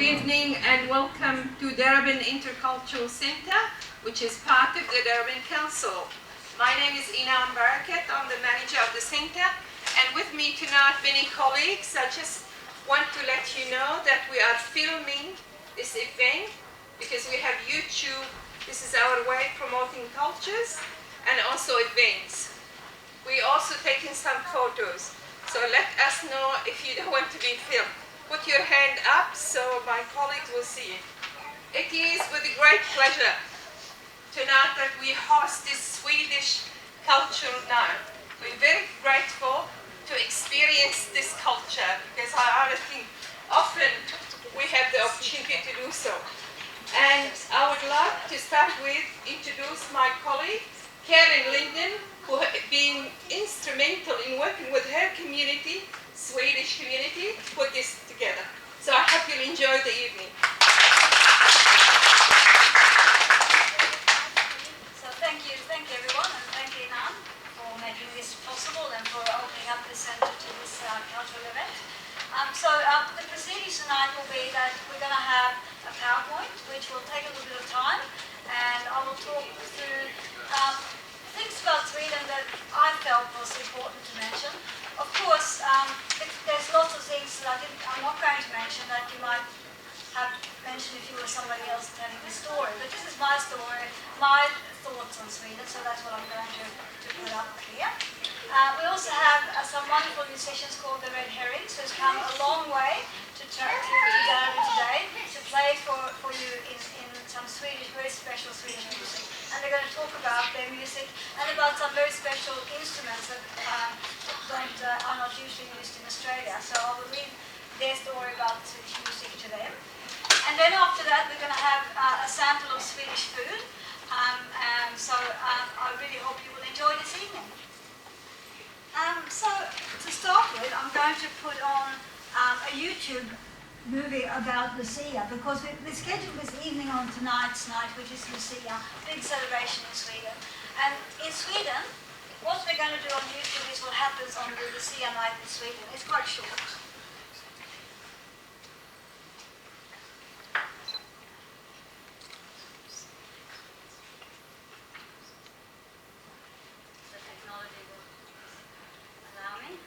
Good evening and welcome to Darebin Intercultural Centre, which is part of the Darebin Council. My name is Inam Barakat, I'm the manager of the centre, and with me tonight many colleagues. I just want to let you know that we are filming this event because we have YouTube. This is our way of promoting cultures and also events. We also taking some photos, so let us know if you don't want to be filmed. Put your hand up so my colleagues will see it. It is with great pleasure tonight that we host this Swedish cultural night. We're very grateful to experience this culture because I think often we have the opportunity to do so. And I would like to start with introduce my colleague, Karen Linden, who has been instrumental in working with her community, Swedish community, to put this together. So I hope you'll enjoy the evening. So thank you everyone, and thank you Nan for making this possible and for opening up the centre to this cultural event. The proceedings tonight will be that we're going to have a PowerPoint, which will take a little bit of time, and I will talk through things about Sweden that I felt was important to mention. Of course, there's lots of things that I'm not going to mention that you might have mentioned if you were somebody else telling the story. But this is my story, my thoughts on Sweden, so that's what I'm going to put up here. We also have some wonderful musicians called the Red Herrings, who's come a long way to Darebin today to play for you in some Swedish, very special Swedish music. And they're going to talk about their music and about some very special instruments that are not usually used in Australia. So I will leave their story about Swedish music to them. And then after that, we're going to have a sample of Swedish food. I really hope you will enjoy this evening. So to start with, I'm going to put on a YouTube movie about Lucia, because we scheduled this evening on tonight's night, which is Lucia, big celebration in Sweden. And in Sweden, what we're going to do on YouTube is what happens on the Lucia night in Sweden. It's quite short. The technology will allow me.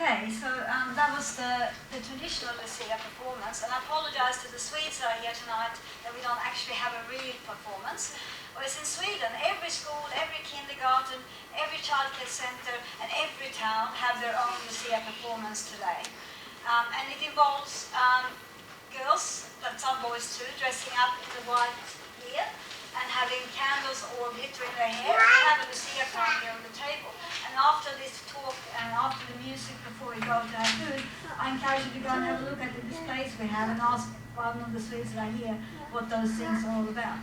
Okay, so that was the traditional Lucia performance, and I apologize to the Swedes that are here tonight that we don't actually have a real performance. Whereas in Sweden, every school, every kindergarten, every childcare centre and every town have their own Lucia performance today. And it involves girls, but some boys too, dressing up in the white gear and having candles or glitter in their hair. We have a Lucia crown here on the table. And after this talk and after the music, before we go to have food, I encourage you to go and have a look at the displays we have and ask one of the Swedes that are here what those things are all about.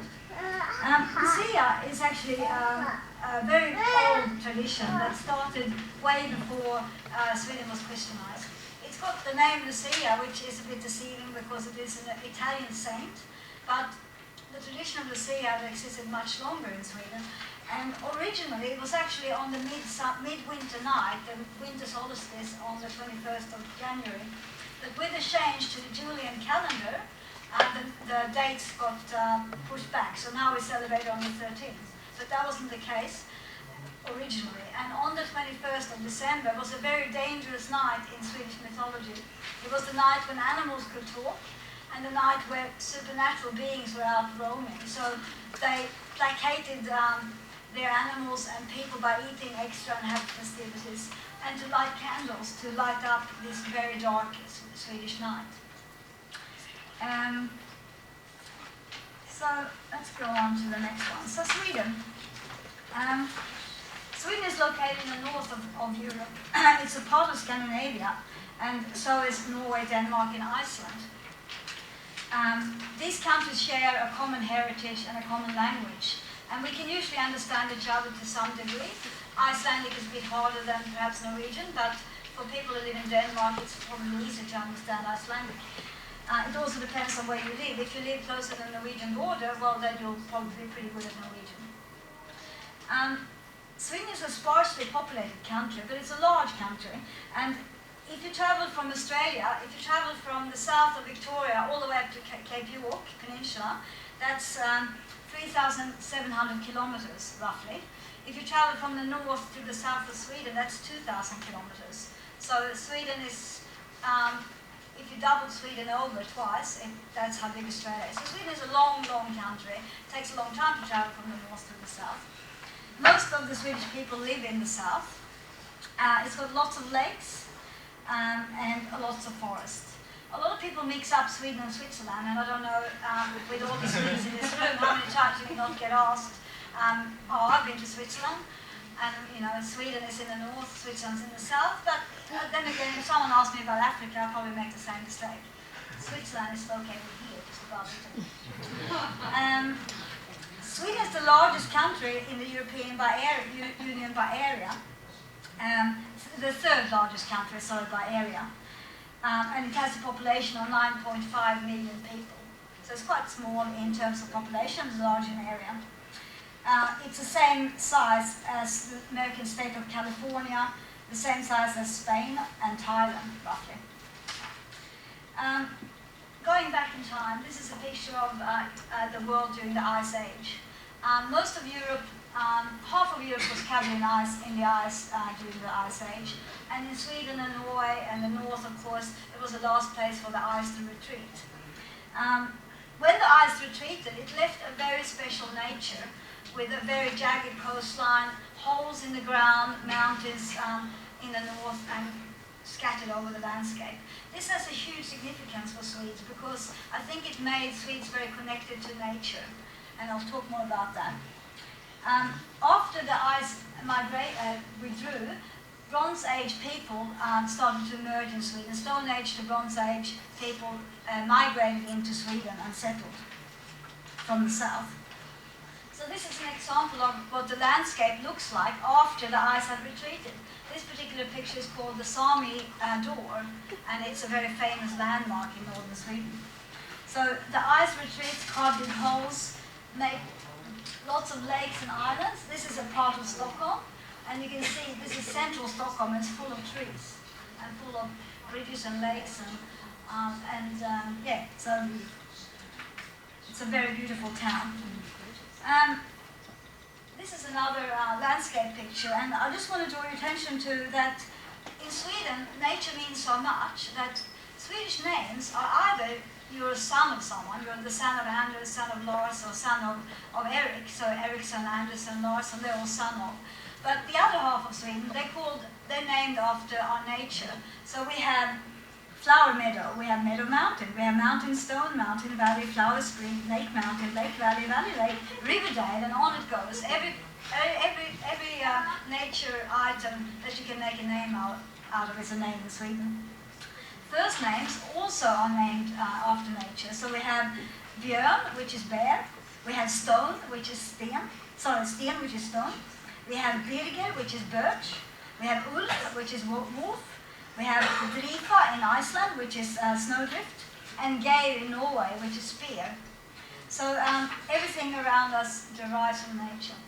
Lucia is actually a very old tradition that started way before Sweden was Christianized. It's got the name Lucia, which is a bit deceiving because it is an Italian saint, but the tradition of Lucia has existed much longer in Sweden. And originally it was actually on the midwinter night, the winter solstice on the 21st of January. But with the change to the Julian calendar, the dates got pushed back. So now we celebrate on the 13th. But that wasn't the case originally. And on the 21st of December was a very dangerous night in Swedish mythology. It was the night when animals could talk, and the night where supernatural beings were out roaming. So they placated their animals and people by eating extra and having festivities, and to light candles to light up this very dark Swedish night. So let's go on to the next one. So Sweden. Sweden is located in the north of Europe. It's a part of Scandinavia, and so is Norway, Denmark, and Iceland. These countries share a common heritage and a common language, and we can usually understand each other to some degree. Icelandic is a bit harder than perhaps Norwegian, but for people who live in Denmark, it's probably easier to understand Icelandic. It also depends on where you live. If you live closer to the Norwegian border, well, then you'll probably be pretty good at Norwegian. Sweden is a sparsely populated country, but it's a large country. And if you travel from Australia, if you travel from the south of Victoria all the way up to Cape York Peninsula, that's 3,700 kilometers, roughly. If you travel from the north to the south of Sweden, that's 2,000 kilometers. So Sweden is, if you double Sweden over twice, that's how big Australia is. So Sweden is a long, long country. It takes a long time to travel from the north to the south. Most of the Swedish people live in the south. It's got lots of lakes and lots of forests. A lot of people mix up Sweden and Switzerland, and I don't know, with all the Swedes in this room, how many times you not get asked, I've been to Switzerland, and Sweden is in the north, Switzerland's in the south, but then again, if someone asks me about Africa, I'll probably make the same mistake. Switzerland is located here, just above Italy. Sweden is the largest country in the European Union by area, the third largest country, sorry, by area. And it has a population of 9.5 million people. So it's quite small in terms of population, it's large in area. It's the same size as the American state of California, the same size as Spain and Thailand, roughly. Going back in time, this is a picture of the world during the Ice Age. Most of Europe, half of Europe was covered in the ice during the Ice Age. And in Sweden and Norway and the north, of course, it was the last place for the ice to retreat. When the ice retreated, it left a very special nature with a very jagged coastline, holes in the ground, mountains in the north, and scattered over the landscape. This has a huge significance for Swedes because I think it made Swedes very connected to nature, and I'll talk more about that. After the ice withdrew, Bronze Age people started to emerge in Sweden. Stone Age to Bronze Age people migrated into Sweden and settled from the south. So this is an example of what the landscape looks like after the ice had retreated. This particular picture is called the Sami door, and it's a very famous landmark in northern Sweden. So the ice retreats, carved in holes, make lots of lakes and islands. This is a part of Stockholm. And you can see this is central Stockholm. It's full of trees and full of bridges and lakes so it's a very beautiful town. This is another landscape picture, and I just want to draw your attention to that in Sweden, nature means so much that Swedish names are either you're a son of someone, you're the son of Anders, son of Lars, or son of Eric, so Ericsson, Andersson, Larsson, they're all son of. But the other half of Sweden, they're named after our nature. So we have Flower Meadow, we have Meadow Mountain, we have Mountain Stone, Mountain Valley, Flower Spring, Lake Mountain, Lake Valley, Valley Lake, Riverdale, and on it goes. Every nature item that you can make a name out of is a name in Sweden. First names also are named after nature. So we have Björn, which is bear. We have Stone, which is sten. Sten, which is stone. We have Birger, which is birch. We have Ulf, which is wolf. We have Drifa in Iceland, which is snowdrift. And Geir in Norway, which is spear. So everything around us derives from nature.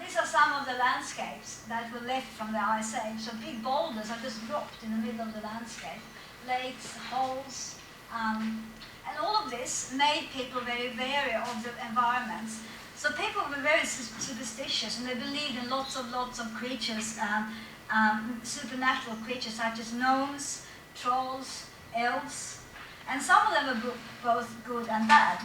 These are some of the landscapes that were left from the Ice Age. So big boulders are just dropped in the middle of the landscape. Lakes, holes, and all of this made people very wary of the environments. So people were very superstitious, and they believed in lots of creatures, supernatural creatures such as gnomes, trolls, elves, and some of them were both good and bad.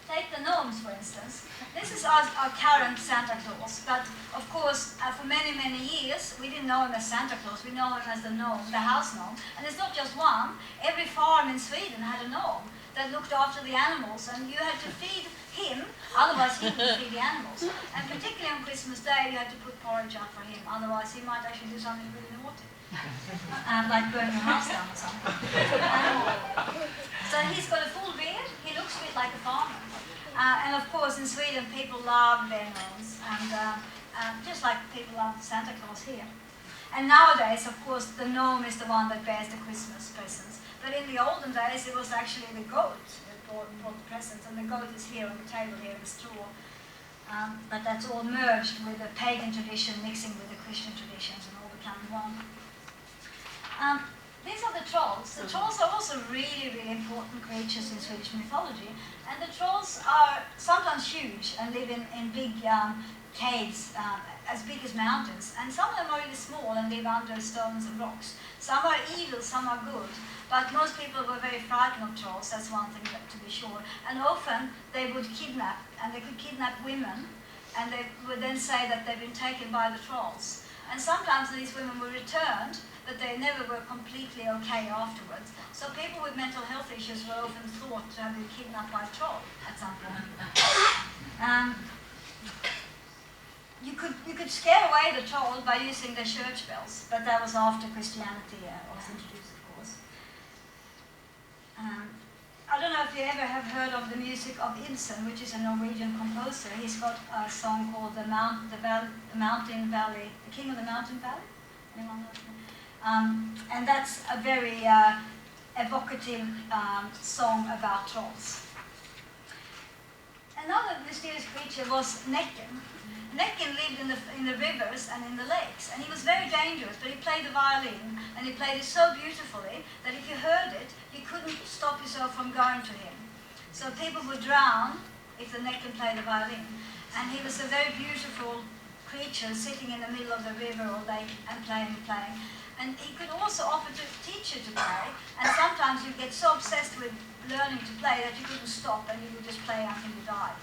Take the gnomes, for instance. This is our current Santa Claus, but of course, for many, many years, we didn't know him as Santa Claus, we know him as the gnome, the house gnome. And it's not just one. Every farm in Sweden had a gnome that looked after the animals, and you had to feed him, otherwise he would feed the animals. And particularly on Christmas Day, you had to put porridge up for him, otherwise he might actually do something really naughty. Like burn your house down or something. So he's got a full beard, he looks a bit like a farmer. And of course, in Sweden, people love their gnomes, and just like people love Santa Claus here. And nowadays, of course, the gnome is the one that bears the Christmas presents. But in the olden days, it was actually the goat that brought the presents, and the goat is here on the table here in straw. But that's all merged with the pagan tradition, mixing with the Christian traditions, and all becoming one. These are the trolls. The trolls are also really, really important creatures in Swedish mythology. And the trolls are sometimes huge and live in big caves as big as mountains. And some of them are really small and live under stones and rocks. Some are evil, some are good. But most people were very frightened of trolls, that's one thing to be sure. And often they would kidnap, and they could kidnap women, and they would then say that they've been taken by the trolls. And sometimes these women were returned, but they never were completely okay afterwards. So people with mental health issues were often thought to have been kidnapped by a troll at some point. You could scare away the troll by using the church bells, but that was after Christianity was introduced, of course. I don't know if you ever have heard of the music of Ibsen, which is a Norwegian composer. He's got a song called The Mountain Valley, The King of the Mountain Valley. Anyone know? And that's a very evocative song about trolls. Another mysterious creature was Näcken. Näcken lived in the rivers and in the lakes, and he was very dangerous, but he played the violin, and he played it so beautifully that if you heard it, you couldn't stop yourself from going to him. So people would drown if the Näcken played the violin. And he was a very beautiful creature sitting in the middle of the river or lake and playing. And he could also offer to teach you to play, and sometimes you get so obsessed with learning to play that you couldn't stop and you would just play until you died.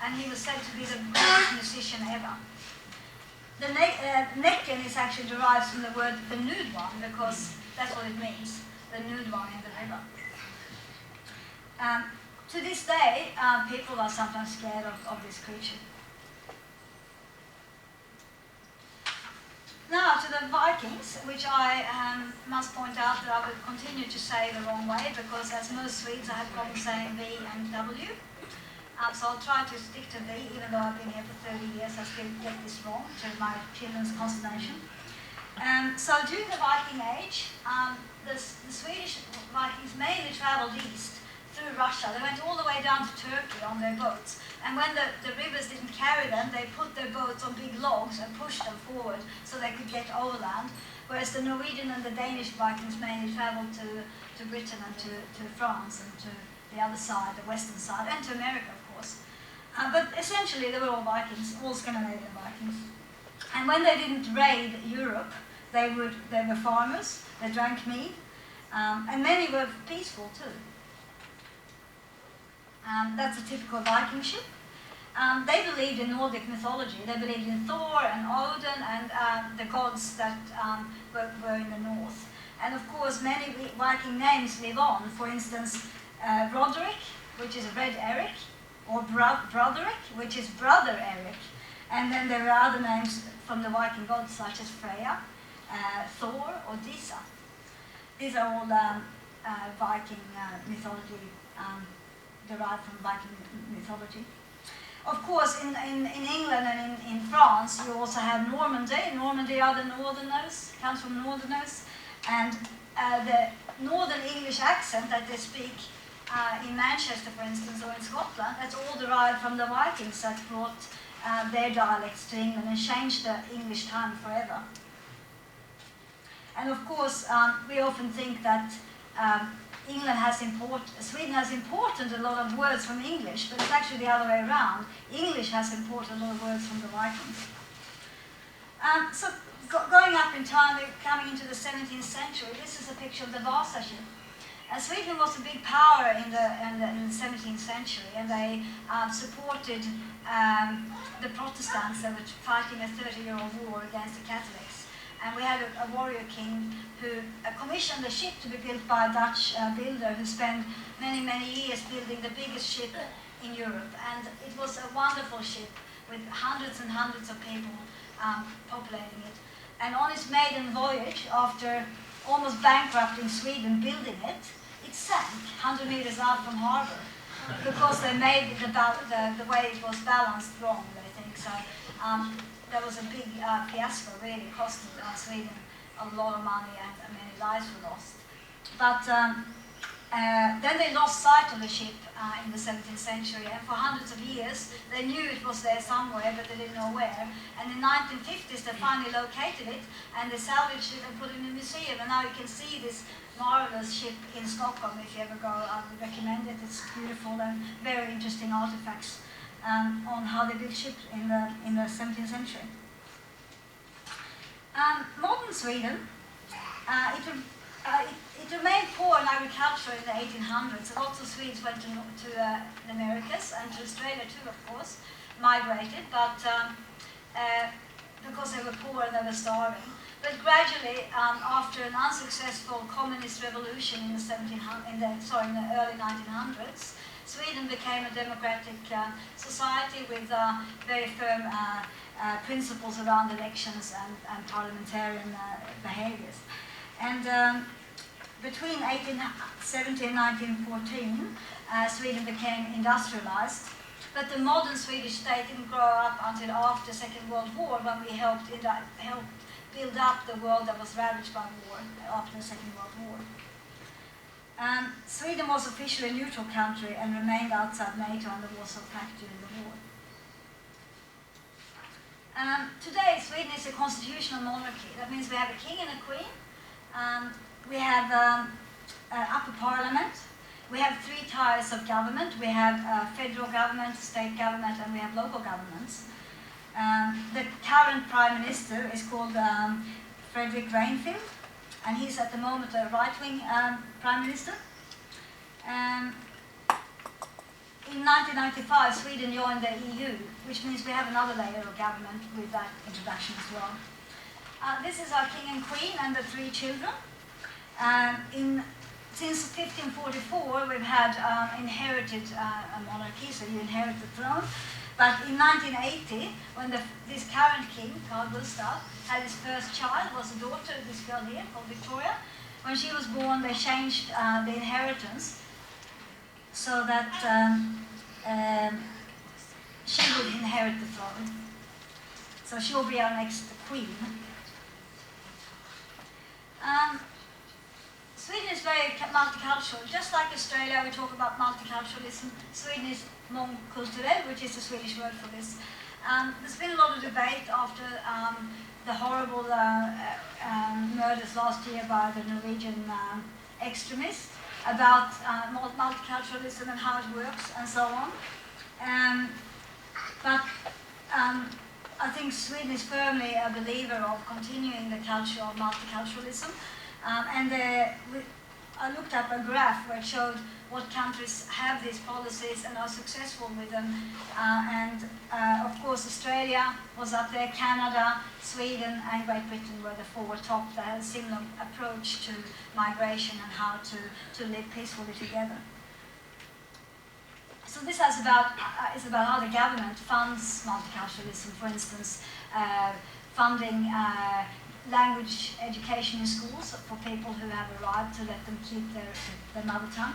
And he was said to be the best musician ever. The Näcken is actually derived from the word the nude one, because that's what it means, the nude one in the river. To this day, people are sometimes scared of this creature. Now to the Vikings, which I must point out that I will continue to say the wrong way, because as most Swedes I have problems saying V and W. So I'll try to stick to V, even though I've been here for 30 years, I still get this wrong, to my children's consternation. So during the Viking Age, the Swedish Vikings mainly travelled east through Russia. They went all the way down to Turkey on their boats. And when the rivers didn't carry them, they put their boats on big logs and pushed them forward so they could get overland. Whereas the Norwegian and the Danish Vikings mainly travelled to Britain and to France and to the other side, the western side, and to America, of course. But essentially, they were all Vikings, all Scandinavian Vikings. And when they didn't raid Europe, They were farmers, they drank mead, and many were peaceful too. That's a typical Viking ship. They believed in Nordic mythology. They believed in Thor and Odin and the gods that were in the north. And of course, many Viking names live on. For instance, Roderick, which is Red Eric, or Broderick, which is Brother Eric. And then there are other names from the Viking gods, such as Freya, Thor, or Disa. These are all Viking mythology, derived from Viking mythology. Of course, in England and in France, you also have Normandy. Normandy are the northerners, comes from northerners. And the northern English accent that they speak in Manchester, for instance, or in Scotland, that's all derived from the Vikings that brought their dialects to England and changed the English tongue forever. And of course, we often think that Sweden has imported a lot of words from English, but it's actually the other way around. English has imported a lot of words from the Vikings. So going up in time, we're coming into the 17th century. This is a picture of the Vasa ship. Sweden was a big power in the 17th century, and they supported the Protestants that were fighting a 30-year-old war against the Catholics. And we had a warrior king who commissioned a ship to be built by a Dutch builder who spent many, many years building the biggest ship in Europe. And it was a wonderful ship with hundreds and hundreds of people populating it. And on its maiden voyage, after almost bankrupting Sweden building it, it sank 100 meters out from harbor because they made the way it was balanced wrong, I think. So that was a big fiasco, really. It cost Sweden a lot of money and many lives were lost. But then they lost sight of the ship in the 17th century, and for hundreds of years they knew it was there somewhere, but they didn't know where. And in the 1950s they finally located it, and they salvaged it and put it in a museum, and now you can see this marvelous ship in Stockholm. If you ever go, I would recommend it. It's beautiful and very interesting artifacts on how they built ships in the 17th century. Modern Sweden, it remained poor in agriculture in the 1800s. Lots of Swedes went to the Americas and to Australia too, of course, migrated, but because they were poor and they were starving. But gradually, after an unsuccessful communist revolution in the early 1900s, Sweden became a democratic society with very firm principles around elections and parliamentarian behaviors. And between 1870 and 1914, Sweden became industrialized. But the modern Swedish state didn't grow up until after the Second World War, when we helped build up the world that was ravaged by war after the Second World War. Sweden was officially a neutral country and remained outside NATO and the Warsaw Pact during the war. Today, Sweden is a constitutional monarchy. That means we have a king and a queen. We have upper parliament. We have 3 tiers of government. We have federal government, state government, and we have local governments. The current prime minister is called Fredrik Reinfeldt, and he's at the moment a right-wing prime minister. In 1995, Sweden joined the EU, which means we have another layer of government with that introduction as well. This is our king and queen and the 3 children. Since 1544, we've had inherited a monarchy, so you inherit the throne. But in 1980, when this current king, Carl Gustaf, had his first child, was a daughter of this girl here called Victoria. When she was born, they changed the inheritance so that she would inherit the throne. So she will be our next queen. Sweden is very multicultural. Just like Australia, we talk about multiculturalism. Sweden is mångkulturell, which is the Swedish word for this. There's been a lot of debate after the horrible murders last year by the Norwegian extremists about multiculturalism and how it works and so on. But I think Sweden is firmly a believer of continuing the culture of multiculturalism. I looked up a graph where it showed what countries have these policies and are successful with them. Of course, Australia was up there, Canada, Sweden, and Great Britain were the four top that had a similar approach to migration and how to live peacefully together. So this is about how the government funds multiculturalism, for instance, funding language education in schools for people who have arrived to let them keep their mother tongue.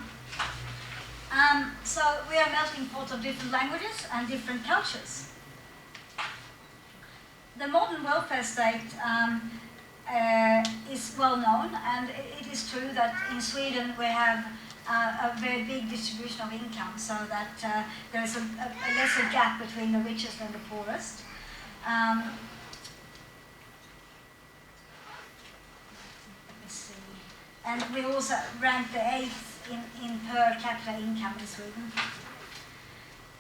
So we are a melting pot of different languages and different cultures. The modern welfare state is well known, and it is true that in Sweden we have a very big distribution of income, so that there is a lesser gap between the richest and the poorest. And we also rank the 8th in per capita income in Sweden.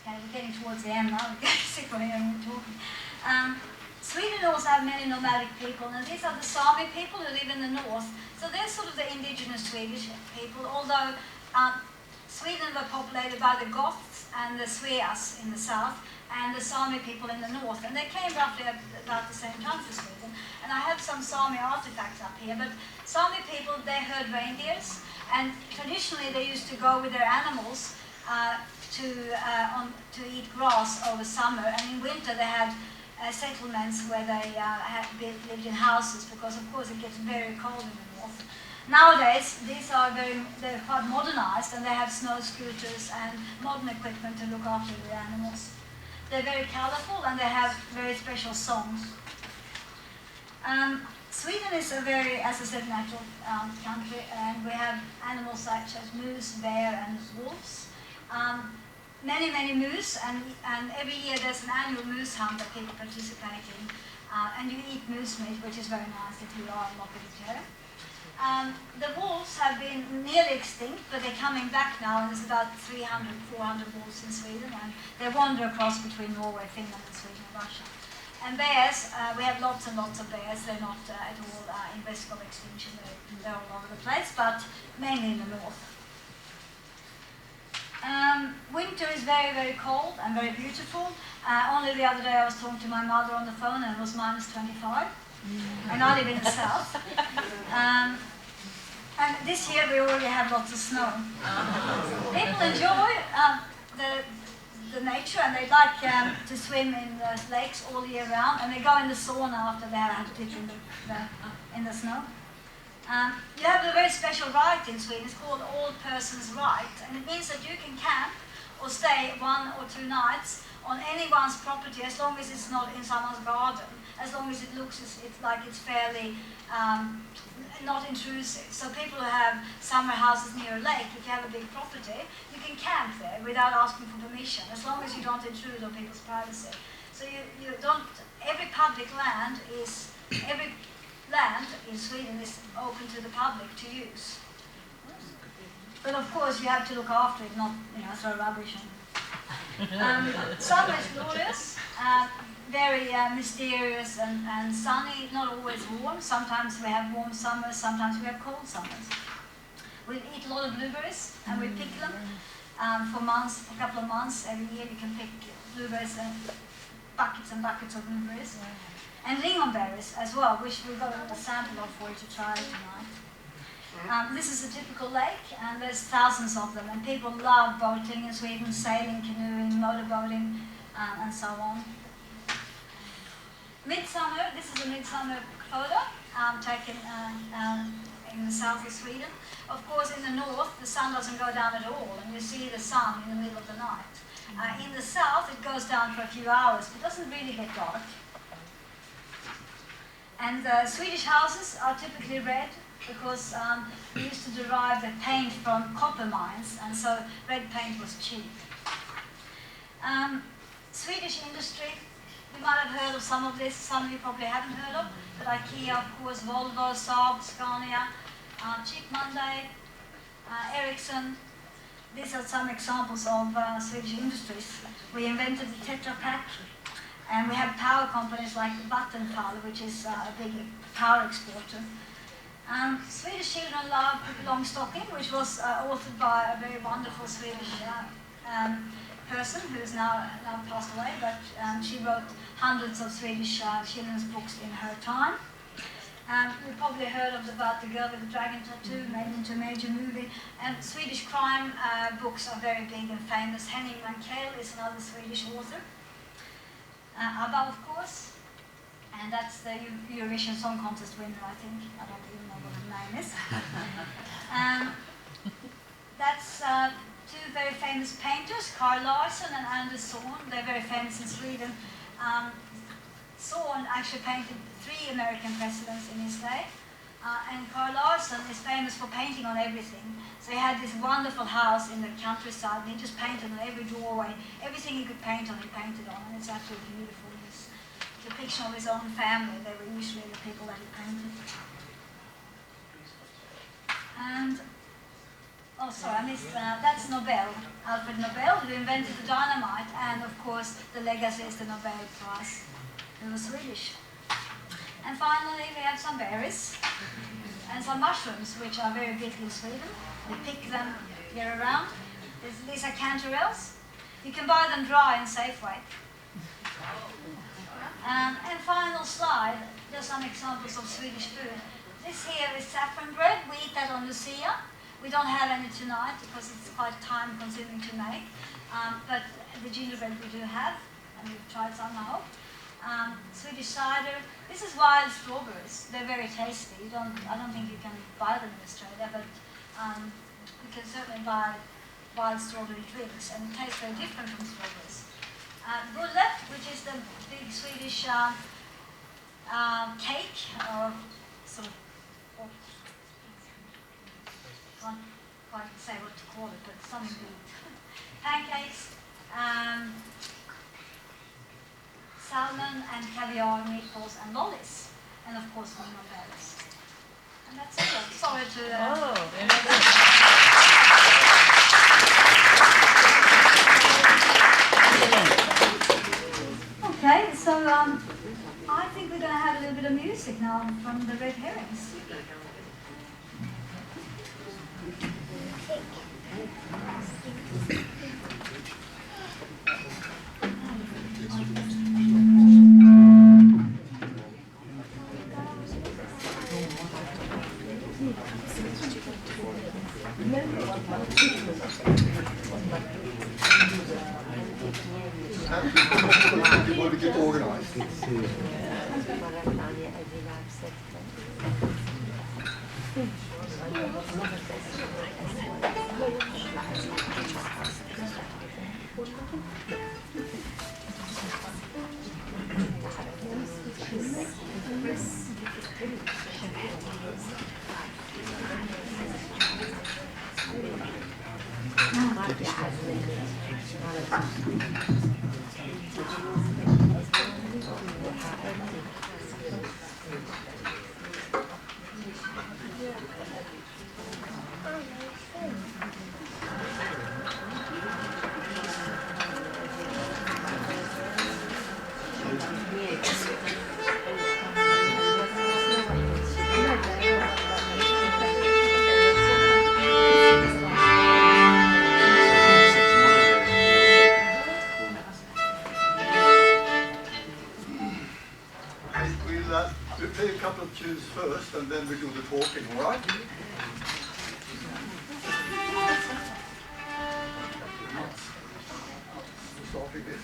Okay, we're getting towards the end now, we're getting sick of hearing me talking. Sweden also have many nomadic people, and these are the Sami people who live in the north. So they're sort of the indigenous Swedish people, although Sweden was populated by the Goths and the Sveas in the south, and the Sami people in the north, and they came roughly about the same time to Sweden. And I have some Sami artifacts up here, but Sami people, they herd reindeers, and traditionally they used to go with their animals to eat grass over summer, and in winter they had settlements where they lived in houses, because of course it gets very cold in the north. Nowadays, they're quite modernized, and they have snow scooters and modern equipment to look after the animals. They're very colorful, and they have very special songs. Sweden is a very, as I said, natural country, and we have animals such as moose, bear, and wolves. Many moose, and every year there's an annual moose hunt that people participate in. And you eat moose meat, which is very nice if you are not vegetarian. The wolves have been nearly extinct, but they're coming back now, and there's about 300, 400 wolves in Sweden, and they wander across between Norway, Finland, and Sweden and Russia. And bears, we have lots and lots of bears. They're not at all in risk of extinction. They're all over the place, but mainly in the north. Winter is very, very cold and very beautiful. Only the other day I was talking to my mother on the phone, and it was -25. And I live in the south. And this year we already have lots of snow. People enjoy the nature, and they like to swim in the lakes all year round, and they go in the sauna after they have had a dip in the snow. You have a very special right in Sweden. It's called all persons right, and it means that you can camp or stay 1 or 2 nights on anyone's property, as long as it's not in someone's garden, as long as it looks like it's fairly not intrusive. So people who have summer houses near a lake, if you have a big property, you can camp there without asking for permission, as long as you don't intrude on people's privacy. So every land in Sweden is open to the public to use. But of course you have to look after it, not throw rubbish on it. Summer is glorious, very mysterious and sunny, not always warm. Sometimes we have warm summers, sometimes we have cold summers. We eat a lot of blueberries, and we pick them for a couple of months. Every year you can pick blueberries and buckets of blueberries. And lingonberries as well, which we've got a sample of for you to try tonight. This is a typical lake, and there's thousands of them, and people love boating in Sweden, sailing, canoeing, motorboating, and so on. Midsummer, this is a midsummer photo taken in the south of Sweden. Of course, in the north, the sun doesn't go down at all, and you see the sun in the middle of the night. In the south, it goes down for a few hours, but it doesn't really get dark. And Swedish houses are typically red, because we used to derive the paint from copper mines, and so red paint was cheap. Swedish industry, you might have heard of some of this, some of you probably haven't heard of, but IKEA, of course, Volvo, Saab, Scania, Cheap Monday, Ericsson. These are some examples of Swedish industries. We invented the Tetra Pak, And we have power companies like Vattenfall, which is a big power exporter. Swedish Children Love Longstocking, which was authored by a very wonderful Swedish person who is now passed away, but she wrote hundreds of Swedish children's books in her time. You probably heard about The Girl with the Dragon Tattoo, made into a major movie. And Swedish crime books are very big and famous. Henning Mankell is another Swedish author. ABBA, of course. And that's the Eurovision Song Contest winner, I think. I don't even know what her name is. That's two very famous painters, Carl Larsson and Anders Zorn. They're very famous in Sweden. Zorn actually painted 3 American presidents in his day. And Carl Larsson is famous for painting on everything. So he had this wonderful house in the countryside, and he just painted on every doorway. Everything he could paint on, he painted on, and it's absolutely beautiful. His depiction of his own family, they were usually the people that he painted. And, oh sorry, I missed, that's Nobel, Alfred Nobel, who invented the dynamite, and of course the legacy is the Nobel Prize. It was Swedish. And finally, we have some berries and some mushrooms, which are very big in Sweden. We pick them year round. These are canterelles. You can buy them dry in Safeway. And final slide, just some examples of Swedish food. This here is saffron bread. We eat that on Lucia. We don't have any tonight because it's quite time consuming to make. But the gingerbread we do have, and we've tried some now. Swedish cider. This is wild strawberries. They're very tasty. I don't think you can buy them in Australia, but you can certainly buy wild strawberry drinks, and it tastes very different from strawberries. Bulle, which is the big Swedish cake, or sort of, can't quite say what to call it, but something good. Pancakes. Salmon and caviar, meatballs and lollies, and of course lemon berries. And that's it. Sorry to... Okay, so I think we're going to have a little bit of music now from the Red Herrings. We'll play a couple of tunes first, and then we do the talking, all right? Start with this.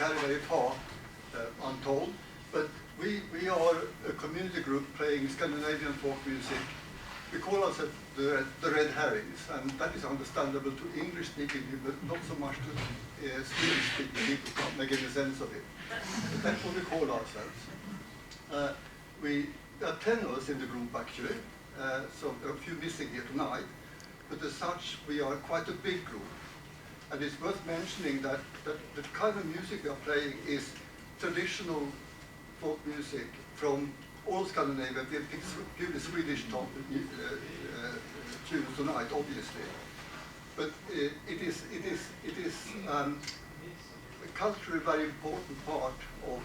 carry very far, I'm told. But we are a community group playing Scandinavian folk music. We call ourselves the Red Herrings, and that is understandable to English-speaking people, but not so much to Swedish-speaking people who can't make any sense of it. But that's what we call ourselves. There are 10 of us in the group, actually, so there are a few missing here tonight. But as such, we are quite a big group. And it's worth mentioning that the kind of music we are playing is traditional folk music from all Scandinavia. We picked purely Swedish tunes tonight, obviously. But it is a culturally very important part of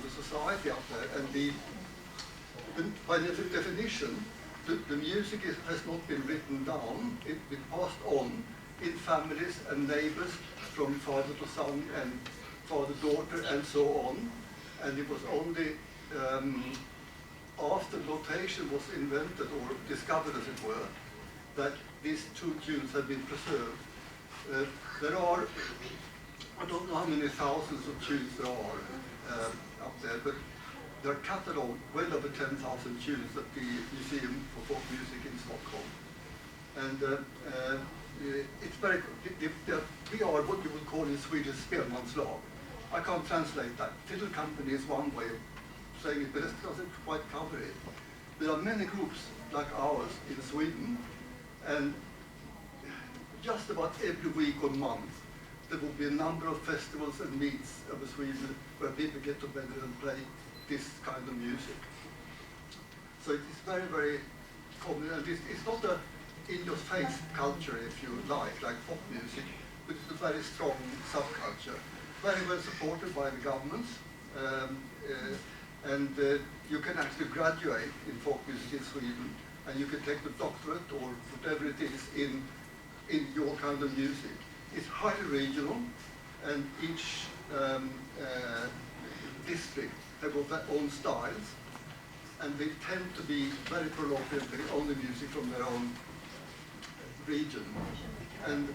the society out there. And by definition, the music has not been written down. It's been passed on in families and neighbors from father to son and father to daughter and so on. And it was only after notation was invented or discovered, as it were, that these two tunes have been preserved. There are, I don't know how many thousands of tunes there are up there, but there are catalogued well over 10,000 tunes at the Museum for Folk Music in Stockholm. And it's very, we are what you would call in Swedish spelmanslag. I can't translate that. Fiddle company is one way of saying it, but it doesn't quite cover it. There are many groups like ours in Sweden, and just about every week or month there will be a number of festivals and meets over Sweden where people get together and play this kind of music. So it is very, very common, and it's not a in-your-face culture, if you like pop music, but it's a very strong subculture, very well supported by the governments, and you can actually graduate in folk music in Sweden, and you can take the doctorate or whatever it is in your kind of music. It's highly regional, and each district have got their own styles, and they tend to be very prolific, only music from their own region. And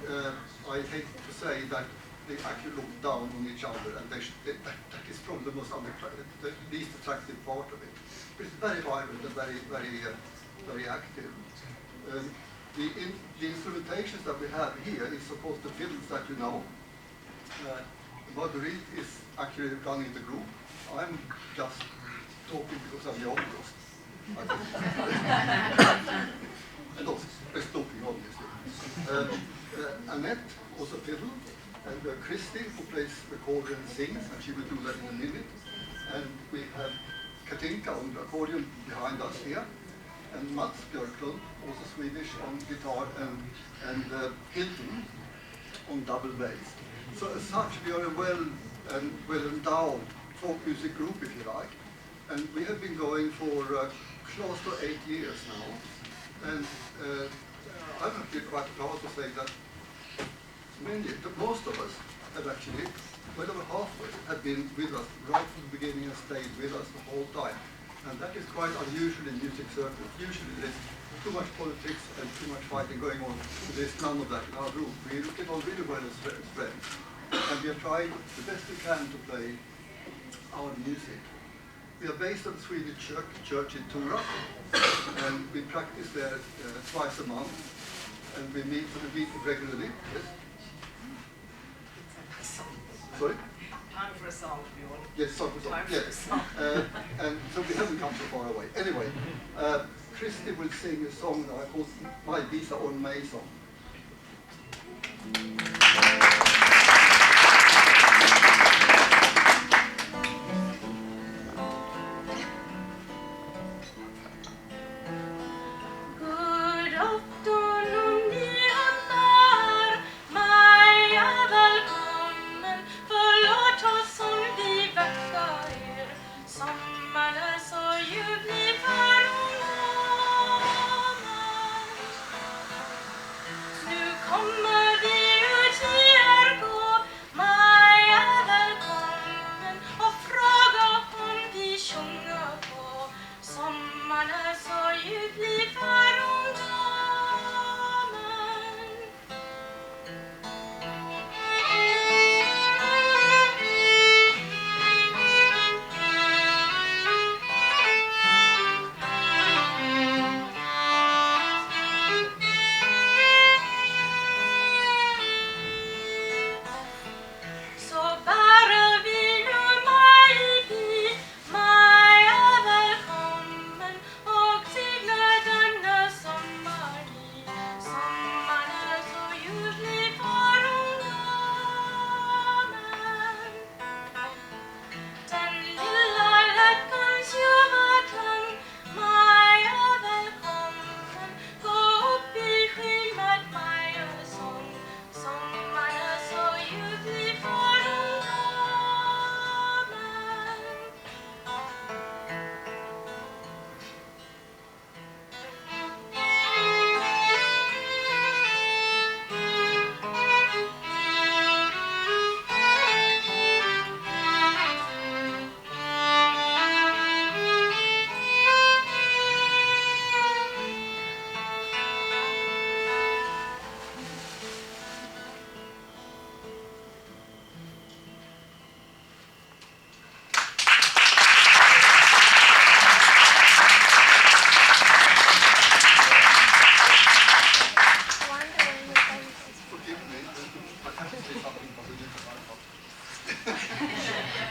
I hate to say that they actually look down on each other, and that is probably the most the least attractive part of it. But it's very vibrant and very active. The instrumentations that we have here is, of course, the fiddles that you know. Marguerite is actually running the group. I'm just talking because I'm the oldest. And also talking, obviously. Annette was a fiddle, and Christy, who plays recorder and sings, and she will do that in a minute. And we have Katinka on the accordion behind us here, and Mats Björklund, also Swedish, on guitar, and Hilton on double bass. So as such, we are a well endowed folk music group, if you like, and we have been going for close to 8 years now. And I'm actually quite proud to say that most of us have actually, well over halfway, have been with us right from the beginning and stayed with us the whole time. And that is quite unusual in music circles. Usually there's too much politics and too much fighting going on. There's none of that in our group. We get on really well as friends. And we are trying the best we can to play our music. We are based at the Swedish church in Tura, and we practice there twice a month, and we meet regularly. Yes? Sorry? Time for a song, if you want. Yes, song for song. Yes. And so we haven't come so far away. Anyway, Christy will sing a song that I call My Visa on May song. Kommer vi ut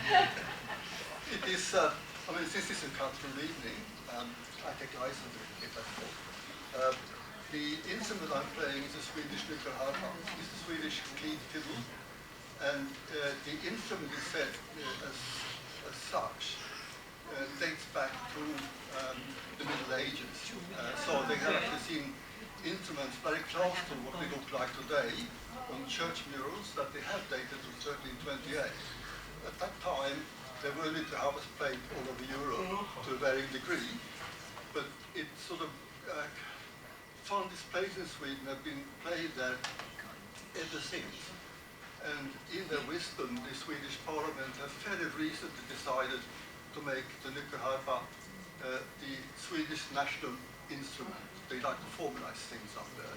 It is, I mean, since it's a cultural evening, I take license a little bit, I suppose. The instrument I'm playing is a Swedish nyckelharpa. It's a Swedish cleat fiddle. And the instrument itself, as such, dates back to the Middle Ages. So they have actually seen instruments very close to what they look like today on church murals that they have dated to 1328. At that time, they were little harvest played all over Europe to a varying degree, but it sort of found its place in Sweden, have been played there ever since. And in their wisdom, the Swedish Parliament have fairly recently decided to make the nyckelharpa the Swedish national instrument. They like to formalize things up there.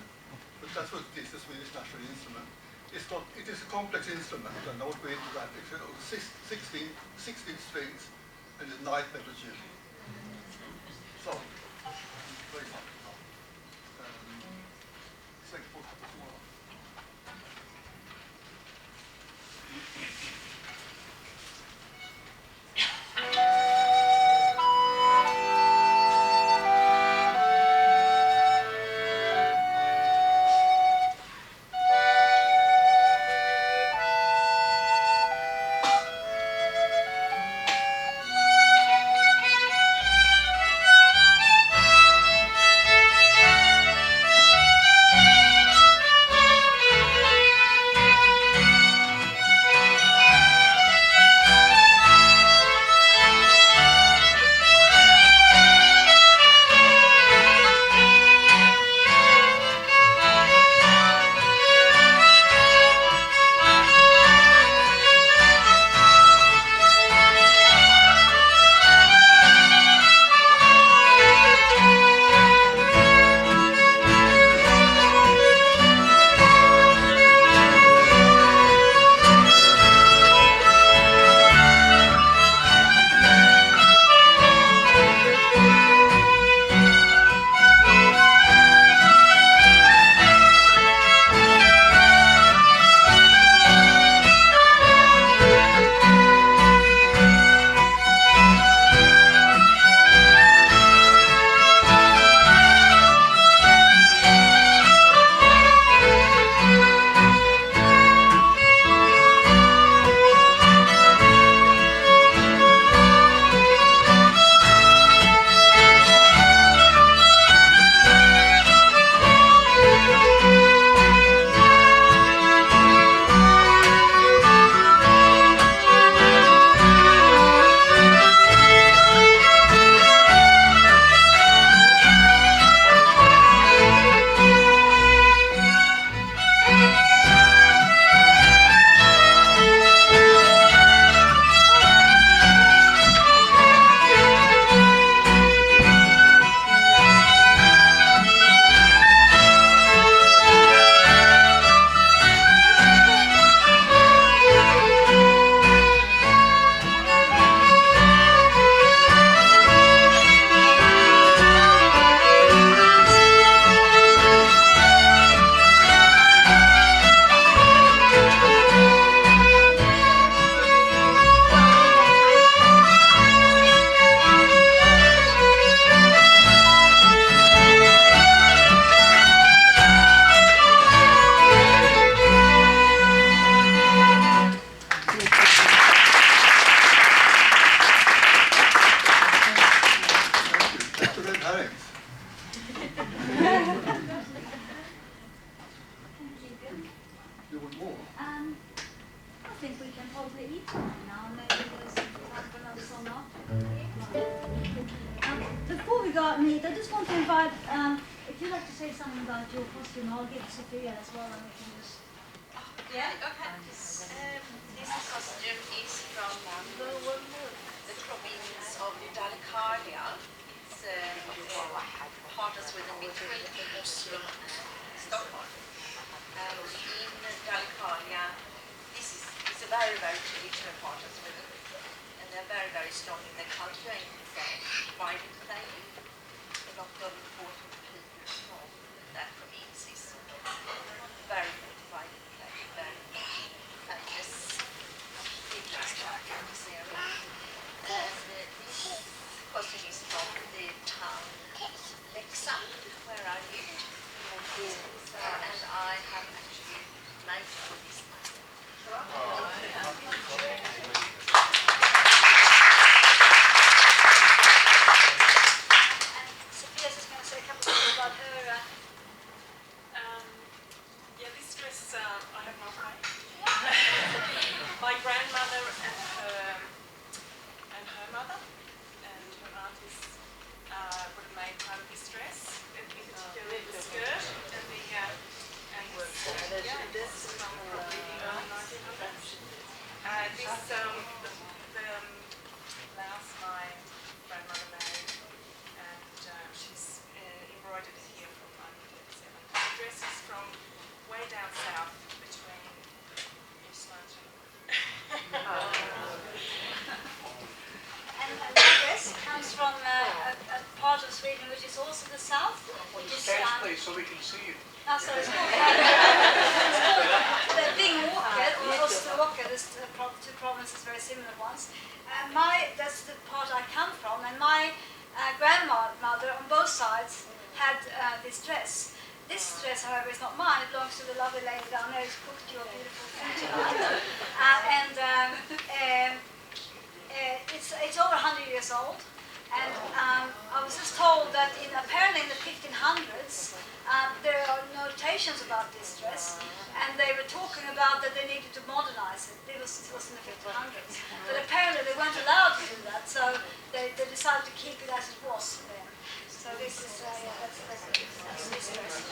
But that's what it is, the Swedish national instrument. It's not, it is a complex instrument, and I won't go into that. It's 16 strings, and it's 9 melody. So, very fun. Thanks for tomorrow. Very Sweden, which is also the south. On the stage, please, so we can see you. So it's called the Vingåker or Österåker. There's two provinces, very similar ones. That's the part I come from, and my grandmother on both sides had this dress. This dress, however, is not mine. It belongs to the lovely lady down there who's cooked your beautiful food tonight. It's over 100 years old. And I was just told that apparently in the 1500s, there are notations about this dress, and they were talking about that they needed to modernize it. It was in the 1500s. But apparently they weren't allowed to do that, so they decided to keep it as it was then. So this is, that's this dress.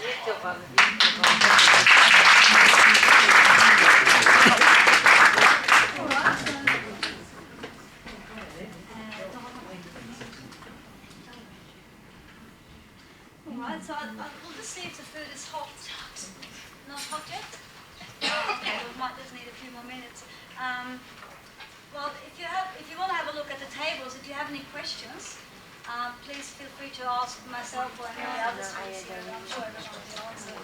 Alright, so we'll just see if the food is hot. Not hot yet? Okay, we might just need a few more minutes. Well, if you want to have a look at the tables, if you have any questions, please feel free to ask myself or any of the others here. I'm sure everyone will answer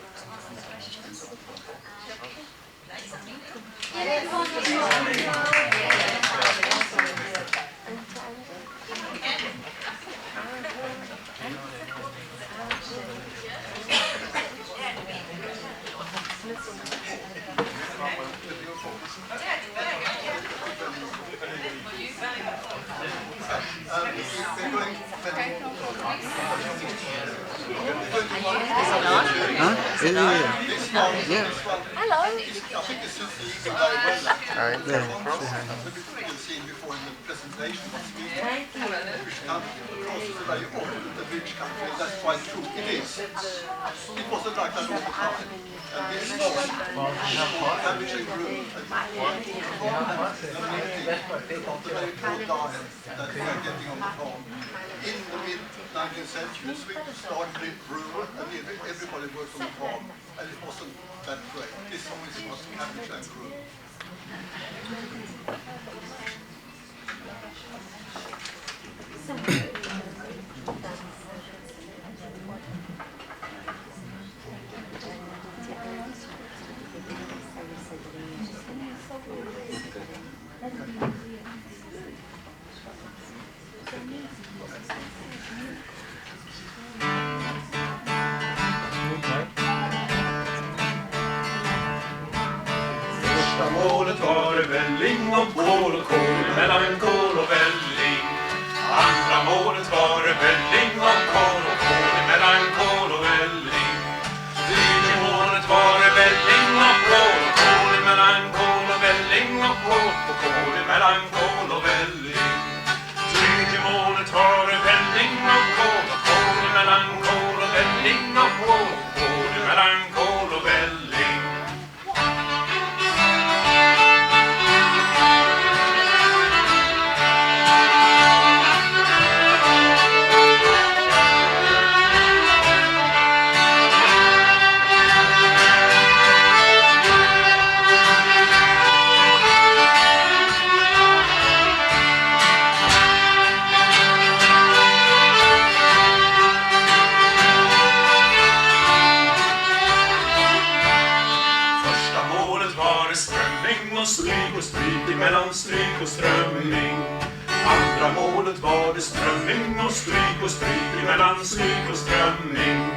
these questions. Hello. That's quite true. It is. It wasn't like that all the time. And this was cabbage and grew. Of the very poor diet that we are getting on the farm. In the mid-19th century, Sweden started to brew, and everybody worked on the farm, and it wasn't that great. This always was cabbage and grew. Målet var det välling och kål mellan kål och välling. Andra målet var det välling och kål mellan kål och välling. Tredje målet var det välling och kål mellan kål och välling och kål mellan kål och välling. Tredje målet var det välling och kål mellan kål och välling och kål mellan kål och välling. Stryk mellan stryk och strömming. Andra målet var det strömming och stryk mellan stryk och strömming.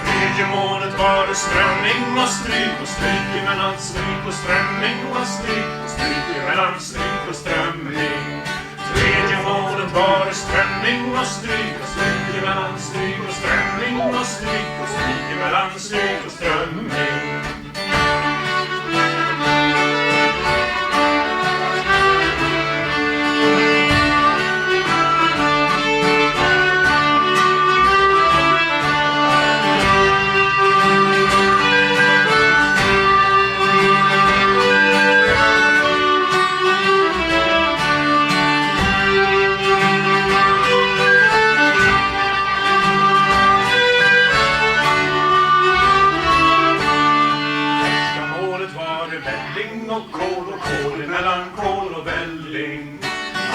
Tredje målet var det strömming och stryk mellan stryk och strömming och stryk mellan stryk och strömming. Tredje målet var det strömming och stryk mellan stryk och strömming och stryk mellan stryk och strömming.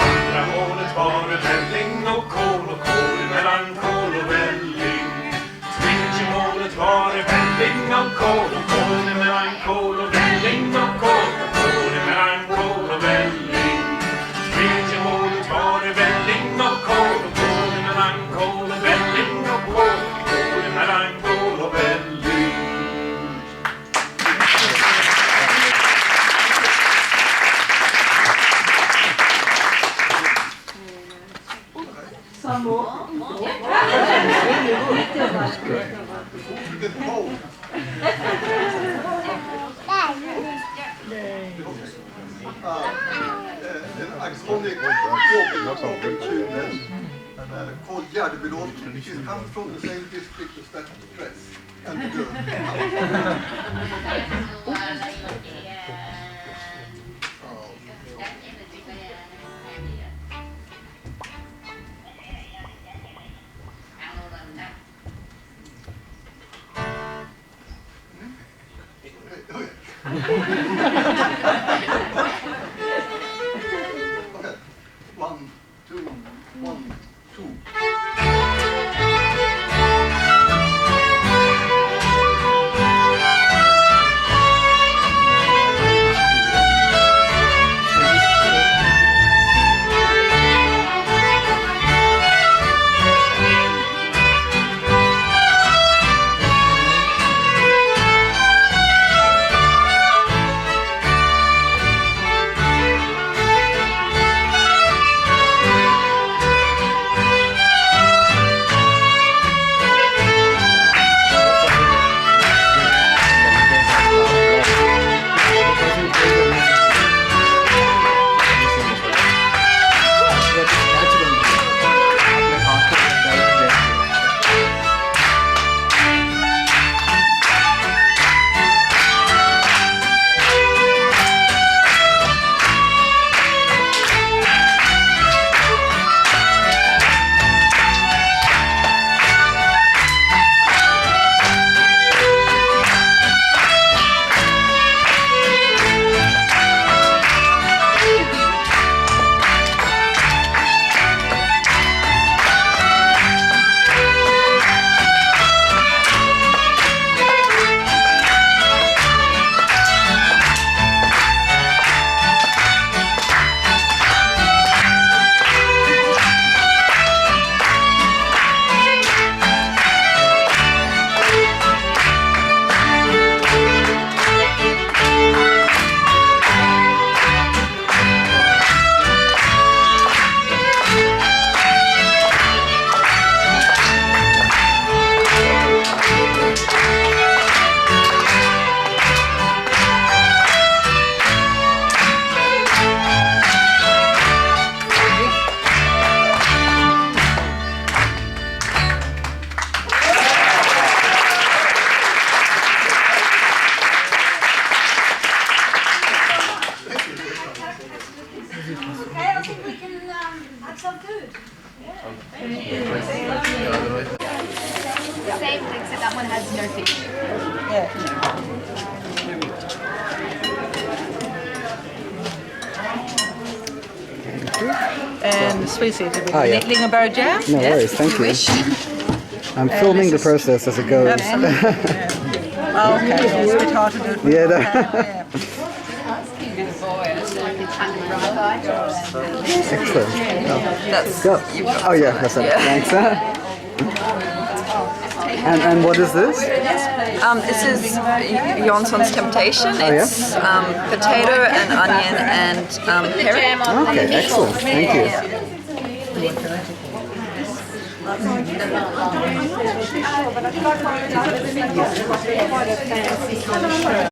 Andra målet var det välling och kål mellan kål och välling. kål och kål, mellan kål och välling och kål och kål, mellan kål och välling. Tredje målet var det välling och kål och kål, mellan kål och välling och kål och kål, mellan kål och välling. An iconic walking tune called Gärdebylåt. It comes from the same district as that dress and the girl. Okay. 1, 2, 1, 2. Same, except that one has no fish. And sweet it with yeah. gingerbread jam. No worries, thank you. I'm filming the process as it goes. Oh, okay, yeah, it's a bit hard to do it. Yeah, no. Excellent. That's, Oh yeah, that's it. Thanks. And what is this? This is Jonsson's Temptation. It's potato and onion and herring. Okay, excellent. Thank you.